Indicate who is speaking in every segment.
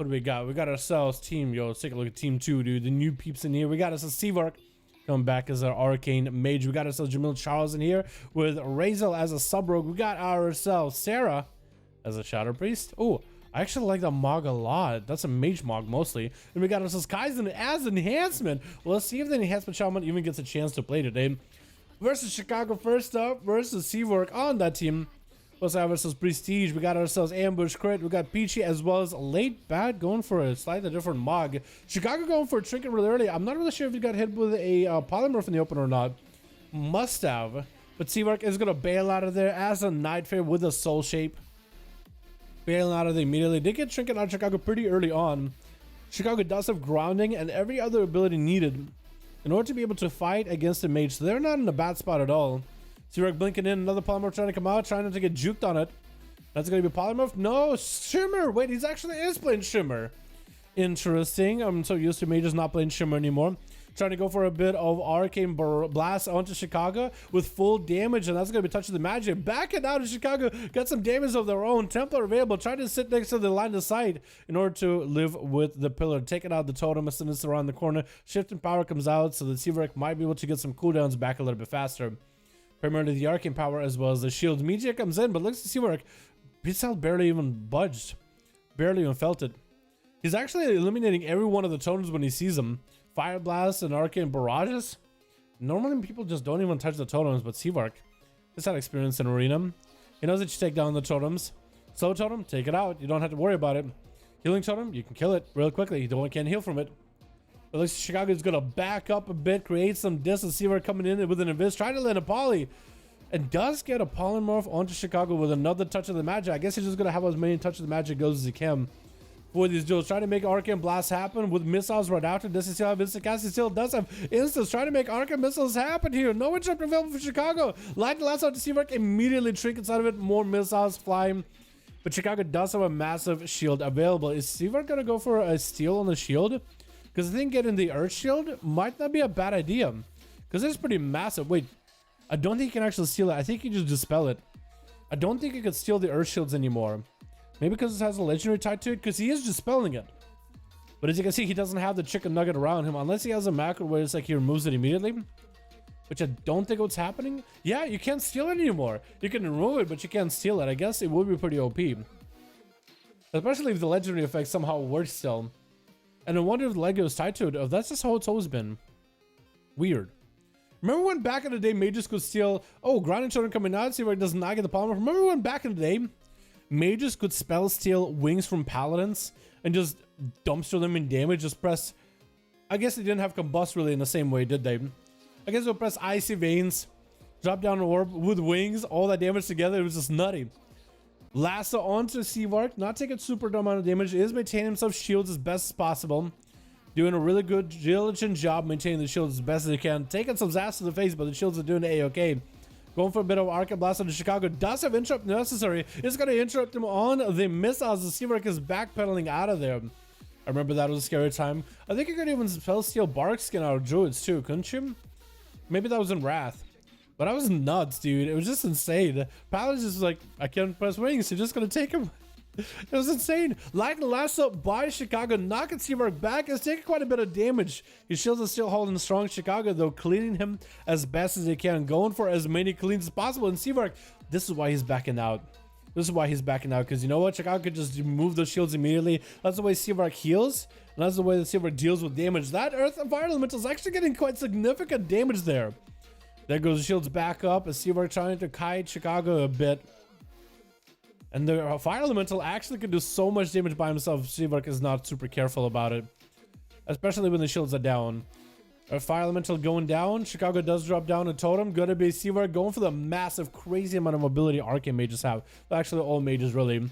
Speaker 1: What do we got? We got ourselves team. Yo, let's take a look at team 2, dude. The new peeps in here. We got ourselves Seavark coming back as our arcane mage. We got ourselves Jamil Charles in here with Razel as a sub rogue. We got ourselves Sarah as a shadow priest. Oh, I actually like that Mog a lot. That's a mage Mog mostly. And we got ourselves Kaizen as enhancement. Well, let's see if the enhancement shaman even gets a chance to play today. Versus Chicago first up versus Seavark on that team. Plus, I have ourselves Prestige. We got ourselves Ambush Crit. We got Peachy as well as Late Bad going for a slightly different Mog. Chicago going for a Trinket really early. I'm not really sure if he got hit with a Polymorph in the open or not. Must have. But Seavark is going to bail out of there as a Night Fae with a Soul Shape. Bailing out of there immediately. They get Trinket out of Chicago pretty early on. Chicago does have Grounding and every other ability needed in order to be able to fight against the Mage. So they're not in a bad spot at all. Seavark blinking in, another Polymorph trying to come out, trying not to get juked on it. That's going to be Polymorph. No, Shimmer. Wait, he's actually is playing Shimmer. Interesting. I'm so used to Mages not playing Shimmer anymore. Trying to go for a bit of Arcane Blast onto Chicago with full damage, and that's going to be touching the magic. Backing out of Chicago, got some damage of their own. Templar available, trying to sit next to the line of sight in order to live with the pillar. Taking out the totem as soon as it's around the corner. Shifting power comes out, so the Seavark might be able to get some cooldowns back a little bit faster. Primarily the arcane power as well as the shield. Meteor comes in, but looks to Seavark. Pixel barely even budged. Barely even felt it. He's actually eliminating every one of the totems when he sees them. Fire Blast and Arcane Barrages. Normally people just don't even touch the totems, but Seavark has had experience in Arena. He knows that you take down the totems. Slow totem, take it out. You don't have to worry about it. Healing totem, you can kill it real quickly. You can't heal from it. At least Chicago is going to back up a bit, create some distance. Seavark coming in with an Invis, trying to land a Poly. And does get a Polymorph onto Chicago with another touch of the magic. I guess he's just going to have as many touches of the magic goes as he can for these duels. Trying to make Arcane Blast happen with missiles right after. Does he still have instant cast? He still does have instants. Trying to make Arcane missiles happen here. No interrupt available for Chicago. Light the last out to Seavark. Immediately trinkets out of it. More missiles flying. But Chicago does have a massive shield available. Is Seavark going to go for a steal on the shield? Because I think getting the Earth Shield might not be a bad idea. Because it's pretty massive. Wait, I don't think you can actually steal it. I think you just dispel it. I don't think you can steal the Earth Shields anymore. Maybe because it has a legendary tied to it. Because he is dispelling it. But as you can see, he doesn't have the chicken nugget around him. Unless he has a macro where it's like he removes it immediately. Which I don't think what's happening. Yeah, you can't steal it anymore. You can remove it, but you can't steal it. I guess it would be pretty OP. Especially if the legendary effect somehow works still. And I wonder if the Lego is tied to it. Oh, that's just how it's always been. Weird. Remember when back in the day mages could steal... Oh, Grounding Children coming out. See where it does not get the Polymorph. Remember when back in the day mages could spell steal wings from paladins and just dumpster them in damage? Just press... I guess they didn't have combust really in the same way, did they? I guess they'll press Icy Veins, drop down an orb with wings, all that damage together. It was just nutty. Lasso onto Seavark, not taking super dumb amount of damage, is maintaining himself shields as best as possible. Doing a really good, diligent job maintaining the shields as best as he can. Taking some zaps to the face, but the shields are doing A-okay. Going for a bit of Arcane Blast on Chicago. Does have interrupt necessary. It's going to interrupt him on the missiles. The Seavark is backpedaling out of there. I remember that was a scary time. I think you could even spell steal Bark Skin out of Druids too, couldn't you? Maybe that was in Wrath. But I was nuts, dude. It was just insane. Paladin just was like, I can't press wings. You're just going to take him. It was insane. Light and lasso by Chicago. Knocking Seavark back. It's taking quite a bit of damage. His shields are still holding strong. Chicago, though, cleaning him as best as they can. Going for as many cleans as possible. And Seavark, this is why he's backing out. This is why he's backing out. Because you know what? Chicago could just remove those shields immediately. That's the way Seavark heals. And that's the way that Seavark deals with damage. That Earth and Fire Elemental is actually getting quite significant damage there. There goes the shields back up as Seavark trying to kite Chicago a bit. And the Fire Elemental actually can do so much damage by himself if Seavark is not super careful about it. Especially when the shields are down. Our Fire Elemental going down. Chicago does drop down a totem. Gonna be Seavark going for the massive, crazy amount of mobility Arcane Mages have. Actually, all mages really.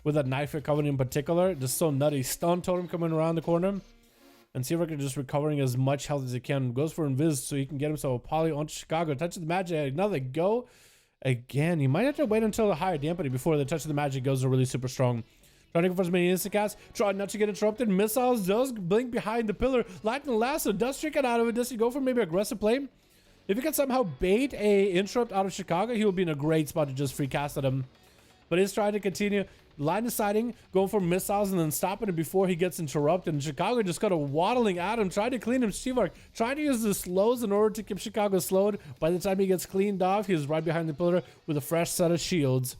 Speaker 1: With that Knife Recovery in particular. Just so nutty. Stun totem coming around the corner. And Seavark is just recovering as much health as he can. Goes for Invis so he can get himself a poly onto Chicago. Touches the magic. Another go. Again, you might have to wait until the higher dampity before the touch of the magic goes are really super strong. Trying to go for as many instant casts. Trying not to get interrupted. Missiles does blink behind the pillar. Lightning Lasso does trick it out of it. Does he go for maybe aggressive play? If he can somehow bait a interrupt out of Chicago, he will be in a great spot to just free cast at him. But he's trying to continue. line of sighting, going for missiles, and then stopping it before he gets interrupted. And Chicago just kind of waddling at him, trying to clean him. Seavark trying to use the slows in order to keep Chicago slowed. By the time he gets cleaned off, he's right behind the pillar with a fresh set of shields.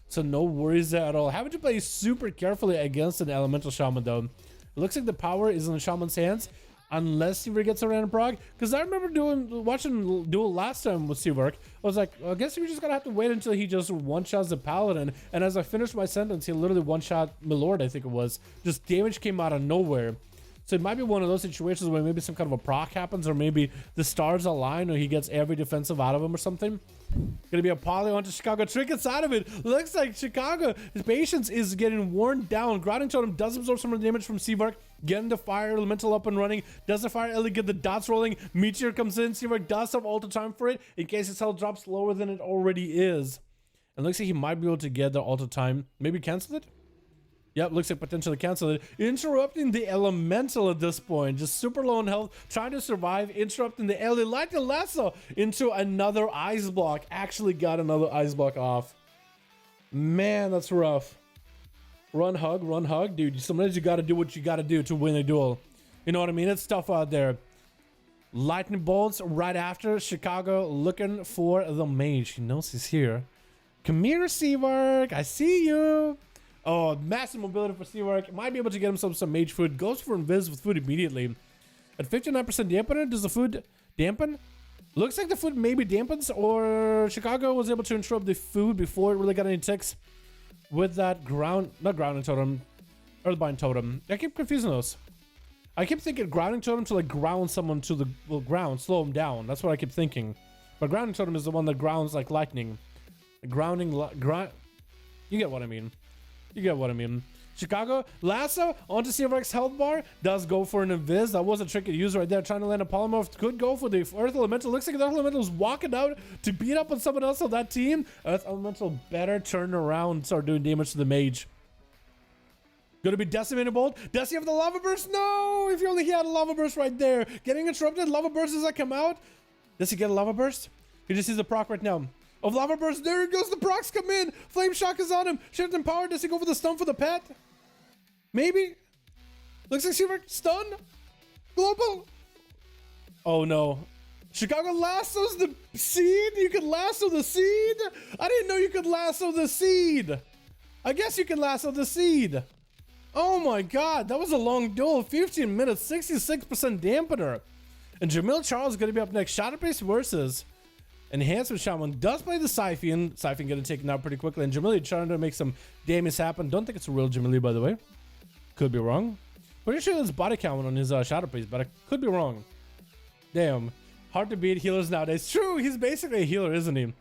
Speaker 1: So no worries there at all. Having to play super carefully against an elemental shaman though. It looks like the power is in the shaman's hands. Unless Seavark gets a random prog. Because I remember watching Duel last time with Seavark. I was like, well, I guess we're just gonna have to wait until he just one-shots the paladin. And as I finished my sentence, he literally one-shot Milord, I think it was. Just damage came out of nowhere. So it might be one of those situations where maybe some kind of a proc happens, or maybe the stars align, or he gets every defensive out of him or something. Gonna be a poly onto Chicago. Trinkets out of it. Looks like Chicago, his patience is getting worn down. Grounding Totem does absorb some of the damage from Seavark. Getting the fire elemental up and running. Does the fire elemental get the dots rolling? Meteor comes in. Seavark does have all the time for it in case his health drops lower than it already is. And looks like he might be able to get the alter time. Maybe cancel it? Yep, looks like potentially cancel it. Interrupting the elemental at this point. Just super low in health, trying to survive. Interrupting the Ellie like the lasso into another ice block. Actually got another ice block off. Man, that's rough. Run hug, dude. Sometimes you gotta do what you gotta do to win a duel. You know what I mean? It's tough out there. Lightning bolts right after. Chicago looking for the mage. He knows he's here. Come here, Seavark. I see you. Oh, massive mobility for Seavark. Might be able to get himself some mage food. Goes for invis with food immediately. At 59% dampener, does the food dampen? Looks like the food maybe dampens, or Chicago was able to interrupt the food before it really got any ticks with that not grounding totem, earthbind totem. I keep confusing those. I keep thinking grounding totem to like ground someone to the ground, slow them down. That's what I keep thinking. But grounding totem is the one that grounds like lightning. Grounding, you get what I mean. You get what I mean. Chicago, lasso onto Seavark's health bar. Does go for an invis. That was a tricky use right there. Trying to land a polymorph. Could go for the Earth Elemental. Looks like the Earth Elemental is walking out to beat up on someone else on that team. Earth Elemental better turn around and start doing damage to the mage. Gonna be Decimated Bolt. Does he have the Lava Burst? No! If he only had a Lava Burst right there. Getting interrupted. Lava Burst as that come out. Does he get a Lava Burst? He just sees the proc right now. Of Lava Burst, there it goes, the procs come in. Flame Shock is on him. Shift and power, does he go for the stun for the pet? Maybe. Looks like Seavark, stun. Global. Oh no. Chicago lassos the seed? You can lasso the seed? I didn't know you could lasso the seed. I guess you can lasso the seed. Oh my god, that was a long duel. 15 minutes, 66% dampener. And Jamil Charles is going to be up next. Shadowlands versus Enhancement Shaman. Does play the Siphon. Siphon getting taken out pretty quickly. And Jamili trying to make some damage happen. Don't think it's a real Jamili, by the way. Could be wrong. Pretty sure there's body count on his Shadowlands, but I could be wrong. Damn. Hard to beat healers nowadays. True, he's basically a healer, isn't he?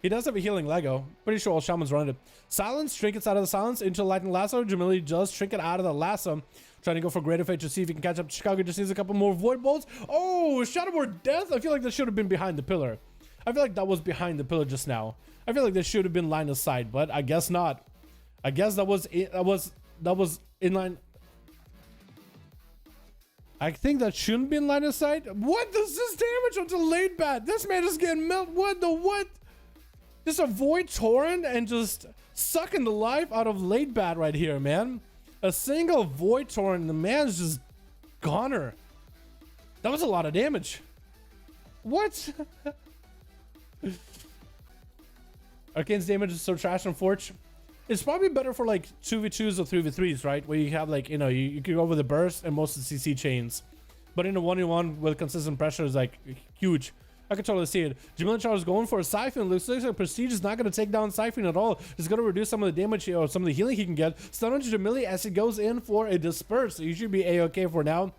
Speaker 1: He does have a healing Lego. Pretty sure all shamans run it. Silence, trinkets out of the silence into lightning lasso. Jamili does trinket out of the lasso. Trying to go for greater fate to see if he can catch up to Chicago. Just needs a couple more void bolts. Oh, Shadowboard Death. I feel like that should have been behind the pillar. I feel like that was behind the pillar just now. I feel like that should have been line of sight, but I guess not. I guess that was in line. I think that shouldn't be in line of sight. What does this damage onto late bat? This man is getting melted. What the what? Just a void torrent and just sucking the life out of late bat right here, man. A single void torrent, the man's just goner. That was a lot of damage. What? Arcane's damage is so trash on Forge. It's probably better for like 2v2s or 3v3s, right? Where you have like, you know, you can go over the burst and most of the CC chains. But in a 1v1 with consistent pressure is like huge. I can totally see it. Jamil Charles going for a Siphon. Looks like Prestige is not going to take down Siphon at all. It's going to reduce some of the damage or some of the healing he can get. Stun onto Jamili as he goes in for a Disperse. So you should be a-okay for now.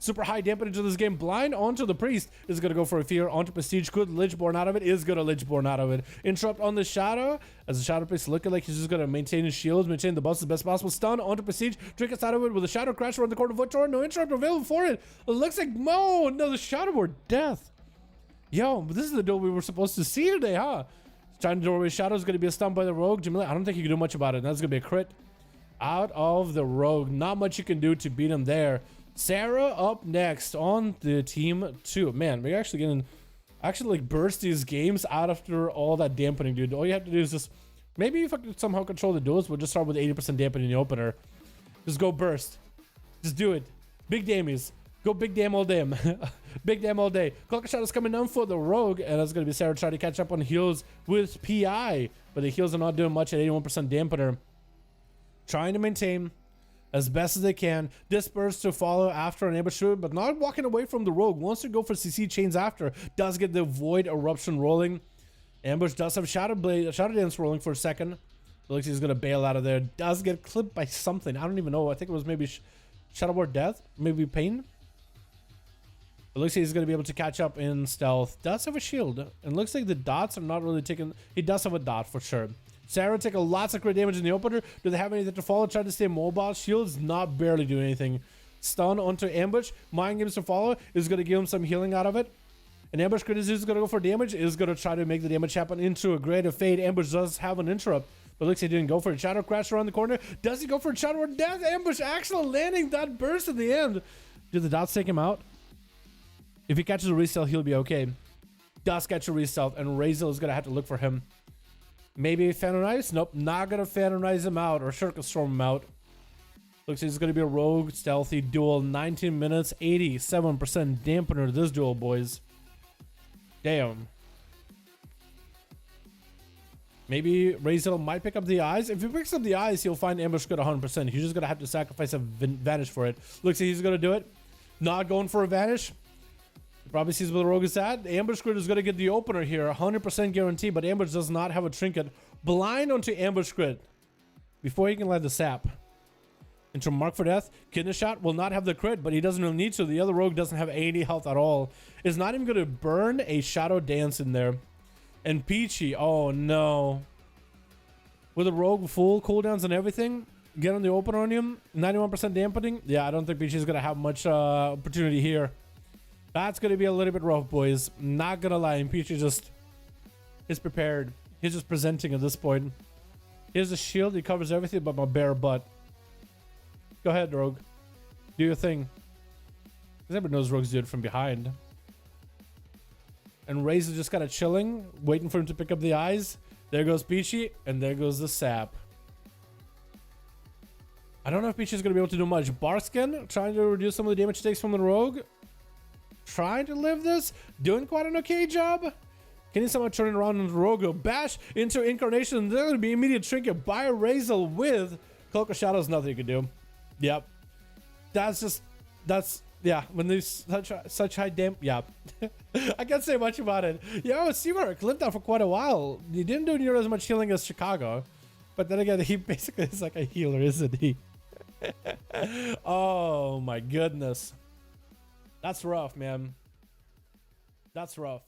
Speaker 1: Super high dampening to this game. Blind onto the Priest is going to go for a Fear. Onto Prestige. Could Lichborn out of it. Is going to Lichborn out of it. Interrupt on the Shadow. As the Shadow Priest looking like he's just going to maintain his shields. Maintain the buffs as best possible. Stun onto Prestige. Trinkets out of it with a Shadow Crash around the corner of Void. No interrupt available for it. It looks like no, the Shadowboard Death. Yo, but this is the duel we were supposed to see today, huh? Trying to doorway Shadow is going to be a stun by the Rogue. Jamili, I don't think you can do much about it. That's going to be a crit out of the Rogue. Not much you can do to beat him there. Sarah up next on the team 2. Man, we're actually getting like burst these games out after all that dampening, dude. All you have to do is just Maybe if I could somehow control the duels, we'll just start with 80% dampening in the opener. Just go burst. Just do it. Big damies. Go big damn all day. Big damn all day. Clock of Shadows coming down for the rogue, and that's going to be Sarah trying to catch up on heals with PI. But the heals are not doing much at 81% dampener. Trying to maintain as best as they can. Disperse to follow after an ambush, but not walking away from the rogue. Wants to go for CC chains after. Does get the Void Eruption rolling. Ambush does have Shadow Dance rolling for a second. Looks like he's going to bail out of there. Does get clipped by something. I don't even know. I think it was maybe Shadow Ward Death. Maybe Pain. It looks like he's going to be able to catch up in stealth. Does have a shield. And looks like the dots are not really taking... He does have a dot for sure. Sarah taking lots of crit damage in the opener. Do they have anything to follow? Try to stay mobile. Shield's not barely doing anything. Stun onto ambush. Mind games to follow is going to give him some healing out of it. An ambush crit is going to go for damage. Is going to try to make the damage happen into a greater fade. Ambush does have an interrupt. But looks like he didn't go for it. Shadow crash around the corner. Does he go for a Shadow or Death? Ambush actually landing that burst in the end. Do the dots take him out? If he catches a restealth, he'll be okay. Does catch a restealth, and Razel is going to have to look for him. Maybe Phantom Ice? Nope, not going to Phantom Ice him out or Circle Storm him out. Looks like it's going to be a rogue stealthy duel. 19 minutes, 87% dampener to this duel, boys. Damn. Maybe Razel might pick up the eyes. If he picks up the eyes, he'll find ambush good 100%. He's just going to have to sacrifice a vanish for it. Looks like he's going to do it. Not going for a vanish. Probably sees where the rogue is at. The ambush crit is going to get the opener here. 100% guarantee, but ambush does not have a trinket. Blind onto ambush crit before he can land the sap. Into mark for death. Kidney shot will not have the crit, but he doesn't really need to. The other rogue doesn't have any health at all. Is not even going to burn a shadow dance in there. And Peachy, oh no. With a rogue full cooldowns and everything, get on the opener on him. 91% dampening. Yeah, I don't think Peachy's going to have much opportunity here. That's going to be a little bit rough, boys. Not going to lie. And Peachy just is prepared. He's just presenting at this point. Here's a shield. He covers everything but my bare butt. Go ahead, Rogue. Do your thing. Because everybody knows Rogues do it from behind. And Raze is just kind of chilling, waiting for him to pick up the eyes. There goes Peachy, and there goes the sap. I don't know if Peachy's going to be able to do much. Barskin, trying to reduce some of the damage it takes from the Rogue. Trying to live this. Doing quite an okay job. Can he somehow turn it around into Rogue? Bash into Incarnation. There's going to be immediate trinket by Razel with Cloak of Shadows. Nothing you can do. Yep. That's yeah, when there's such high damp, yeah. I can't say much about it. Yo, Seawork lived out for quite a while. He didn't do near as much healing as Chicago. But then again, he basically is like a healer, isn't he? Oh my goodness. That's rough, man. That's rough.